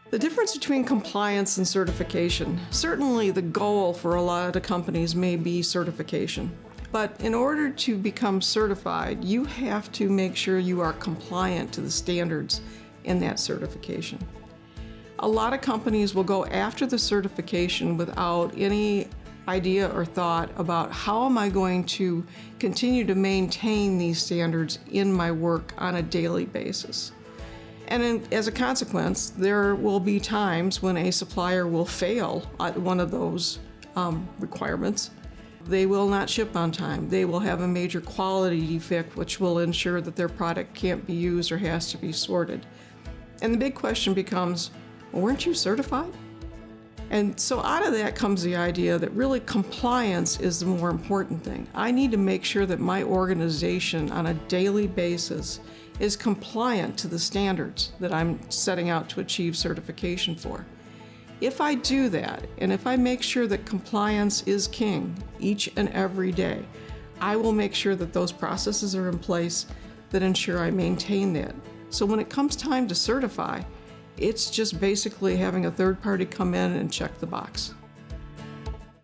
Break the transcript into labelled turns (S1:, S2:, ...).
S1: The difference between compliance and certification. Certainly the goal for a lot of companies may be certification. But in order to become certified, you have to make sure you are compliant to the standards in that certification. A lot of companies will go after the certification without any idea or thought about how am I going to continue to maintain these standards in my work on a daily basis. And as a consequence, there will be times when a supplier will fail at one of those requirements. They will not ship on time. They will have a major quality defect, which will ensure that their product can't be used or has to be sorted. And the big question becomes, well, weren't you certified? And so out of that comes the idea that really compliance is the more important thing. I need to make sure that my organization on a daily basis is compliant to the standards that I'm setting out to achieve certification for. If I do that, and if I make sure that compliance is king each and every day, I will make sure that those processes are in place that ensure I maintain that. So when it comes time to certify, it's just basically having a third party come in and check the box.